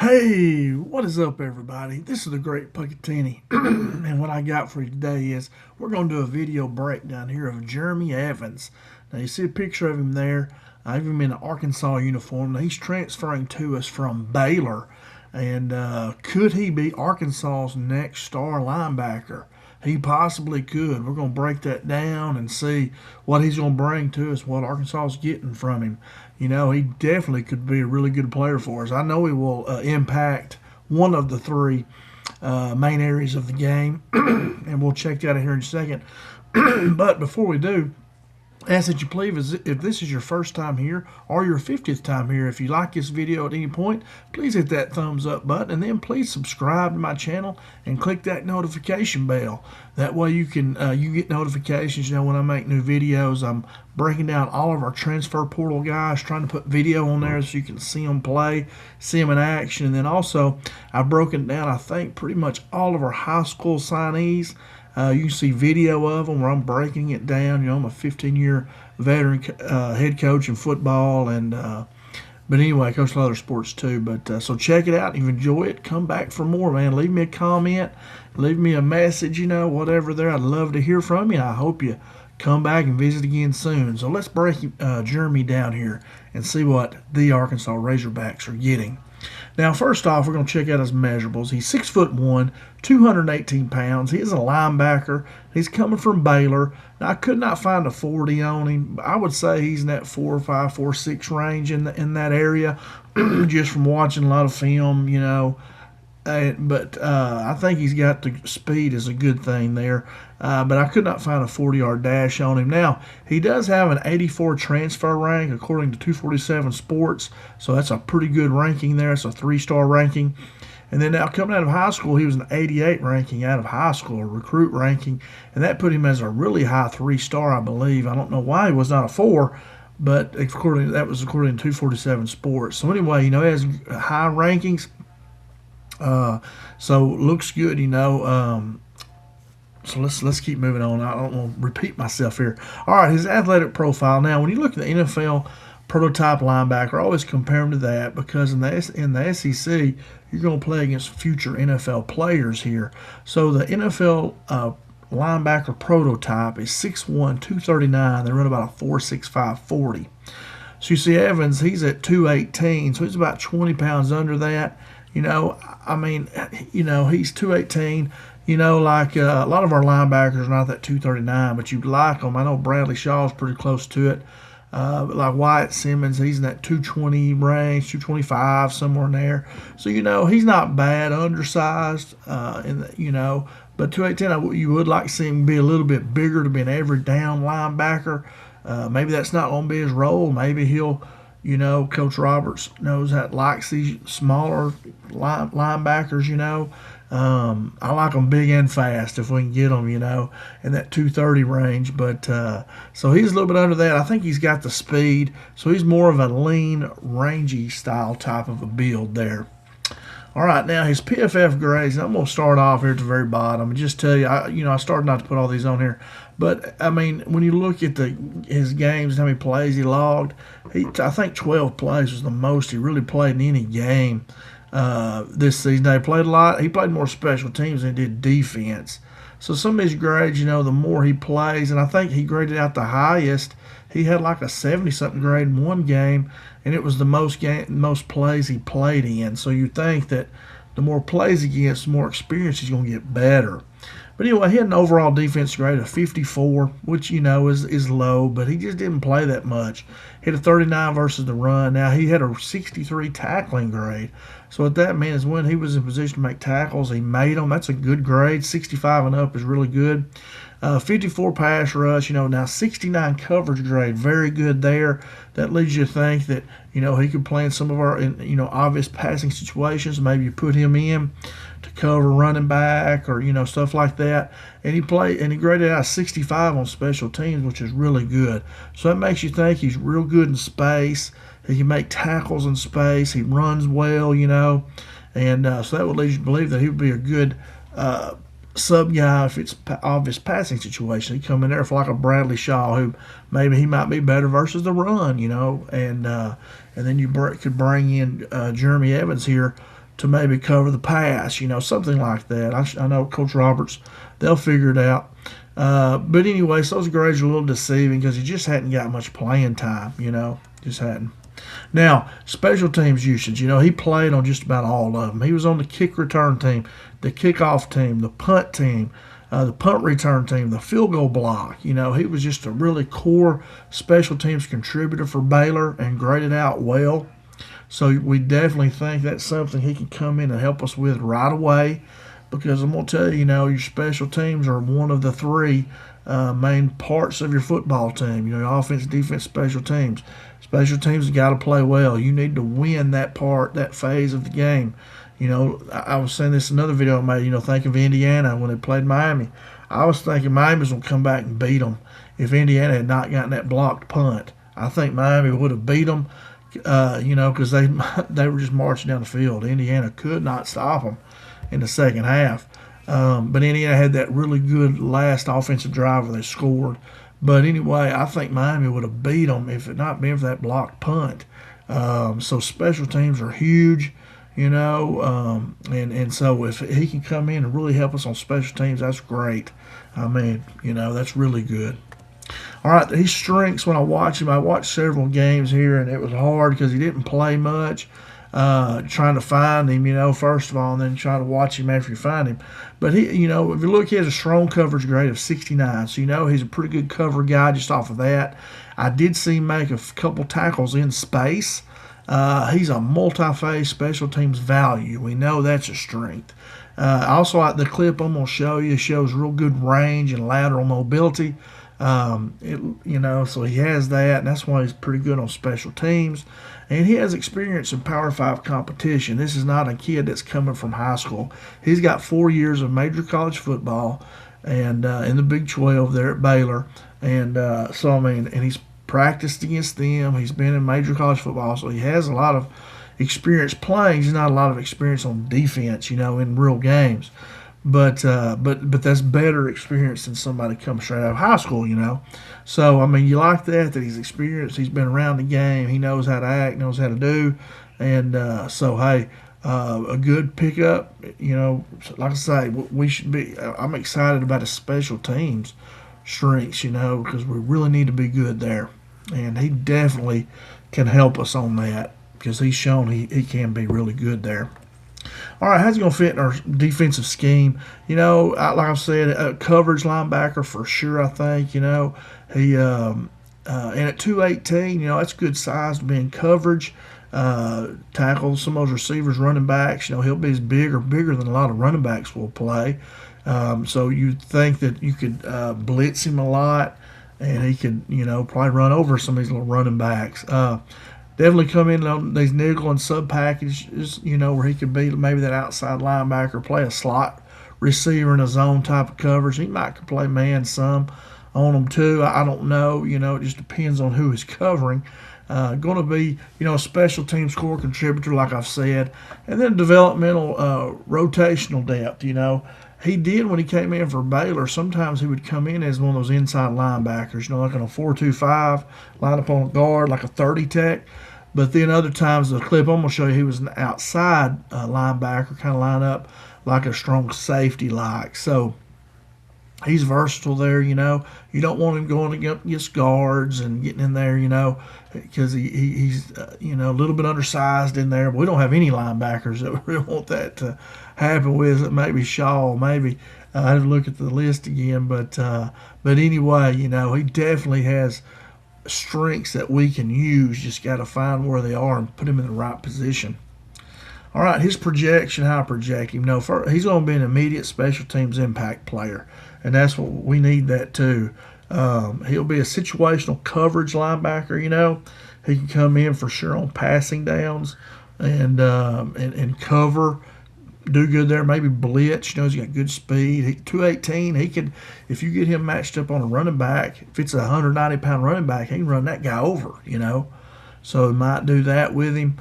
Hey, what is up, everybody? This is the Great Puckatini, and what I got for you today is we're going to do a video breakdown here of Jeremy Evans. Now, you see a picture of him there. I have him in an Arkansas uniform. Now, he's transferring to us from Baylor, and could he be Arkansas's next star linebacker? He possibly could. We're going to break that down and see what he's going to bring to us, what Arkansas is getting from him. You know, he definitely could be a really good player for us. I know he will impact one of the three main areas of the game, and we'll check that out here in a second. But before we do, ask that you please, if this is your first time here or your 50th time here, if you like this video at any point, please hit that thumbs up button, and then please subscribe to my channel and click that notification bell. That way you can you get notifications. You know, when I make new videos, I'm breaking down all of our transfer portal guys, trying to put video on there so you can see them play, see them in action. And then also I've broken down, I think, pretty much all of our high school signees. You can see video of them where I'm breaking it down. You know, I'm a 15-year veteran head coach in football, and but anyway, I coach a lot of other sports too. But so check it out. If you enjoy it, come back for more, man. Leave me a comment, leave me a message, you know, whatever there. I'd love to hear from you. I hope you come back and visit again soon. So let's break Jeremy down here and see what the Arkansas Razorbacks are getting. Now, first off, we're going to check out his measurables. He's 6'1", 218 pounds. He is a linebacker. He's coming from Baylor. Now, I could not find a 40 on him. I would say he's in that 4.5, 4.6 range in that area, just from watching a lot of film, you know. But I think he's got the speed is a good thing there. But I could not find a 40-yard dash on him. Now, he does have an 84 transfer rank according to 247 Sports, so that's a pretty good ranking there. It's a 3-star ranking. And then now coming out of high school, he was an 88 ranking out of high school, a recruit ranking, and that put him as a really high 3-star, I believe. I don't know why he was not a 4, but that was according to 247 Sports. So anyway, you know, he has high rankings. So looks good, you know. So let's keep moving on. I don't want to repeat myself here. All right, his athletic profile. Now, when you look at the NFL prototype linebacker, I always compare him to that because in the SEC, you're going to play against future NFL players here. So the NFL linebacker prototype is 6'1", 239. They run about a 4.65 40. So you see Evans, he's at 218, so he's about 20 pounds under that. You know, I mean, you know, he's 218. You know, like a lot of our linebackers are not that 239, but you'd like them. I know Bradley Shaw's pretty close to it. But like Wyatt Simmons, he's in that 220 range, 225, somewhere in there. So, you know, he's not bad, undersized, you know. But 218, you would like to see him be a little bit bigger to be an every down linebacker. Maybe that's not going to be his role. Maybe he'll, you know, Coach Roberts knows that likes these smaller linebackers, you know. I like them big and fast if we can get them, you know, in that 230 range. But so he's a little bit under that. I think he's got the speed. So he's more of a lean, rangy style type of a build there. All right, now his PFF grades. I'm going to start off here at the very bottom and just tell you, I started not to put all these on here. But, I mean, when you look at his games, how many plays he logged, I think 12 plays was the most he really played in any game this season. He played a lot. He played more special teams than he did defense. So some of his grades, you know, the more he plays, and I think he graded out the highest. He had like a 70-something grade in one game, and it was the most plays he played in. So you think that the more plays he gets, the more experience he's going to get better. But anyway, he had an overall defense grade of 54, which, you know, is low, but he just didn't play that much. He had a 39 versus the run. Now, he had a 63 tackling grade. So what that means is when he was in position to make tackles, he made them. That's a good grade. 65 and up is really good. 54 pass rush, you know, now 69 coverage grade, very good there. That leads you to think that, you know, he could play in some of our, you know, obvious passing situations. Maybe you put him in to cover running back or, you know, stuff like that. And he graded out 65 on special teams, which is really good. So that makes you think he's real good in space. He can make tackles in space. He runs well, you know. And so that would lead you to believe that he would be a good sub guy if it's obvious passing situation. He'd come in there for like a Bradley Shaw, who maybe he might be better versus the run, you know. And then you could bring in Jeremy Evans here to maybe cover the pass, something like that. I know Coach Roberts, they'll figure it out. But anyway, so those grades are a little deceiving because he just hadn't got much playing time, just hadn't. Now, special teams usage, he played on just about all of them. He was on the kick return team, the kickoff team, the punt team, the punt return team, the field goal block. He was just a really core special teams contributor for Baylor and graded out well. So we definitely think that's something he can come in and help us with right away, because I'm going to tell you, your special teams are one of the three main parts of your football team. Your offense, defense, special teams. Special teams have got to play well. You need to win that part, that phase of the game. I was saying this in another video I made, think of Indiana when they played Miami. I was thinking Miami was going to come back and beat them if Indiana had not gotten that blocked punt. I think Miami would have beat them, because they were just marching down the field. Indiana could not stop them in the second half. But Indiana had that really good last offensive drive where they scored. But anyway, I think Miami would have beat them if it not been for that blocked punt. So special teams are huge, and so if he can come in and really help us on special teams, that's great. That's really good. All right, his strengths, when I watched him, I watched several games here, and it was hard because he didn't play much. Trying to find him, first of all, and then try to watch him after you find him. But he, if you look, he has a strong coverage grade of 69. So, he's a pretty good cover guy just off of that. I did see him make a couple tackles in space. He's a multi-phase special teams value. We know that's a strength. Also, like the clip I'm going to show you, shows real good range and lateral mobility. So he has that, and that's why he's pretty good on special teams. And he has experience in Power 5 competition. This is not a kid that's coming from high school. He's got 4 years of major college football and in the Big 12 there at Baylor. And and he's practiced against them. He's been in major college football, so he has a lot of experience playing. He's not a lot of experience on defense, in real games. But that's better experience than somebody coming straight out of high school, So, you like that he's experienced, he's been around the game, he knows how to act, knows how to do. And a good pickup, like I say, we should be, I'm excited about his special teams strengths, because we really need to be good there. And he definitely can help us on that because he's shown he can be really good there. All right, how's he going to fit in our defensive scheme? Like I said, a coverage linebacker for sure, I think. He and at 218, that's good size to be in coverage. Tackle some of those receivers, running backs. He'll be as bigger than a lot of running backs will play. So you'd think that you could blitz him a lot, and he could, probably run over some of these little running backs. Definitely come in on these nickel and sub packages, where he could be maybe that outside linebacker, play a slot receiver in a zone type of coverage. He might play man some on them too. I don't know. It just depends on who he's covering. Going to be, a special teams core contributor, like I've said, and then developmental rotational depth. He did when he came in for Baylor. Sometimes he would come in as one of those inside linebackers, like in a 4-2-5, line up on a guard, like a 30 tech. But then other times, the clip I'm going to show you, he was an outside linebacker, kind of line up like a strong safety like. So he's versatile there, You don't want him going against guards and getting in there, because he's, a little bit undersized in there. But we don't have any linebackers that we really want that to happen with. Maybe Shaw, maybe. I have to look at the list again. But anyway, he definitely has strengths that we can use. Just got to find where they are and put him in the right position. All right, his projection, how I project him. He's going to be an immediate special teams impact player, and that's what we need that too. He'll be a situational coverage linebacker. He can come in for sure on passing downs and cover, do good there. Maybe blitz. He's got good speed. 218. He could, if you get him matched up on a running back, if it's a 190-pound running back, he can run that guy over. So he might do that with him.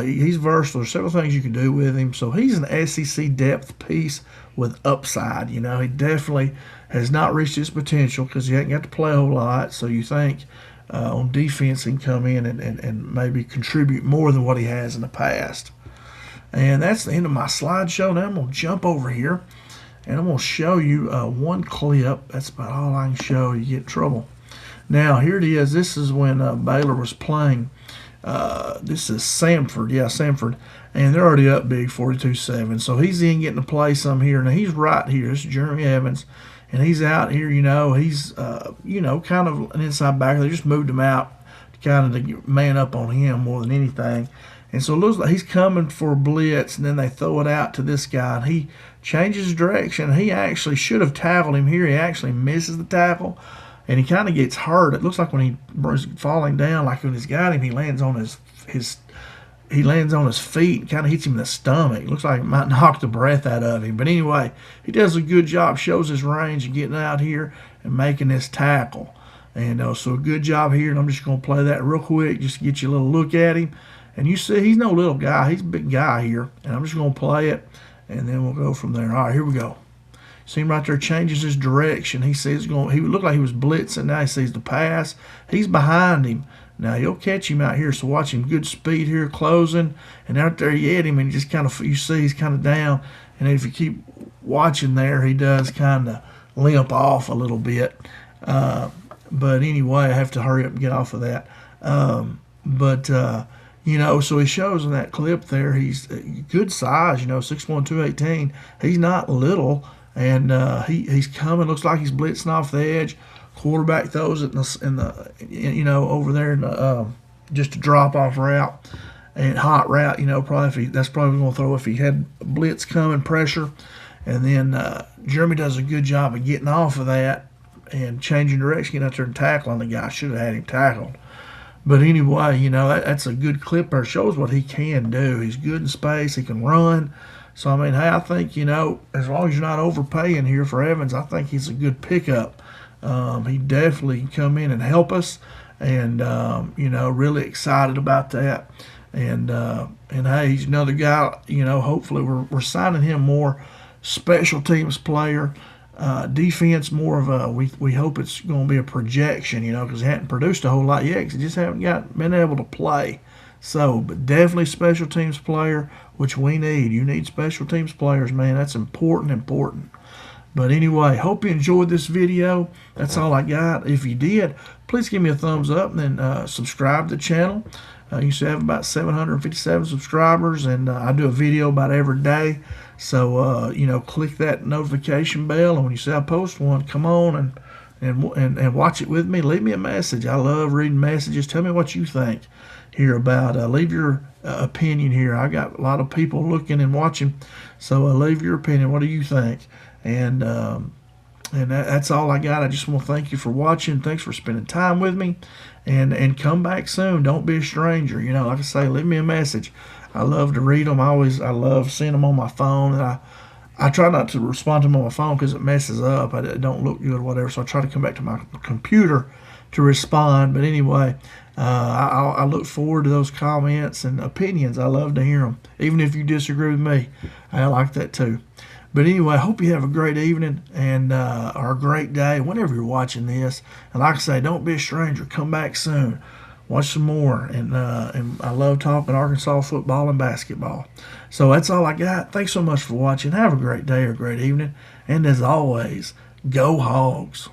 He's versatile. There's several things you can do with him. So he's an SEC depth piece with upside. He definitely has not reached his potential because he hasn't got to play a whole lot. So you think on defense he can come in and maybe contribute more than what he has in the past. And that's the end of my slideshow. Now I'm going to jump over here, and I'm going to show you one clip. That's about all I can show. You get in trouble. Now, here it is. This is when Baylor was playing. This is Samford. Yeah, Samford. And they're already up big, 42-7. So he's in getting to play some here. Now, he's right here. This is Jeremy Evans. And he's out here, he's, kind of an inside backer. They just moved him out to kind of man up on him more than anything. And so it looks like he's coming for a blitz, and then they throw it out to this guy, and he changes direction. He actually should have tackled him here. He actually misses the tackle, and he kind of gets hurt. It looks like when he's falling down, like when he's got him, he lands on his feet and kind of hits him in the stomach. It looks like it might knock the breath out of him. But anyway, he does a good job, shows his range and getting out here and making this tackle. And so a good job here, and I'm just going to play that real quick just to get you a little look at him. And you see, he's no little guy. He's a big guy here. And I'm just going to play it, and then we'll go from there. All right, here we go. See him right there, changes his direction. He sees he looked like he was blitzing. Now he sees the pass. He's behind him. Now he'll catch him out here. So watch him, good speed here, closing. And out there you hit him, and he just kind of, you see he's kind of down. And if you keep watching there, he does kind of limp off a little bit. But anyway, I have to hurry up and get off of that. So he shows in that clip there, he's good size, 6'1", 218. He's not little, and he's coming. Looks like he's blitzing off the edge. Quarterback throws it over there in the, just a drop off route and hot route. Probably that's probably going to throw if he had blitz coming, pressure, and then Jeremy does a good job of getting off of that and changing direction, getting out there and tackling the guy. Should have had him tackled. But anyway, that's a good clip there. Shows what he can do. He's good in space. He can run. So, I mean, hey, I think, as long as you're not overpaying here for Evans, I think he's a good pickup. He definitely can come in and help us. And, really excited about that. And hey, he's another guy, hopefully we're signing him more special teams player. Defense more of a, we hope it's going to be a projection, because he hadn't produced a whole lot yet because he just haven't been able to play. So, but definitely special teams player, which we need. You need special teams players, man. That's important. But anyway, hope you enjoyed this video. That's all I got. If you did, please give me a thumbs up and then subscribe to the channel. You should have about 757 subscribers, and I do a video about every day. So, click that notification bell, and when you see I post one, come on and watch it with me. Leave me a message. I love reading messages. Tell me what you think here about. Leave your opinion here. I got a lot of people looking and watching, so leave your opinion. What do you think? And that's all I got. I just want to thank you for watching. Thanks for spending time with me. And come back soon. Don't be a stranger. Like I say, leave me a message. I love to read them. I love seeing them on my phone. And I try not to respond to them on my phone because it messes up. It don't look good or whatever. So I try to come back to my computer to respond. But anyway, I look forward to those comments and opinions. I love to hear them. Even if you disagree with me, I like that too. But anyway, I hope you have a great evening and or a great day whenever you're watching this. And like I say, don't be a stranger. Come back soon. Watch some more. And I love talking Arkansas football and basketball. So that's all I got. Thanks so much for watching. Have a great day or great evening. And as always, go Hogs.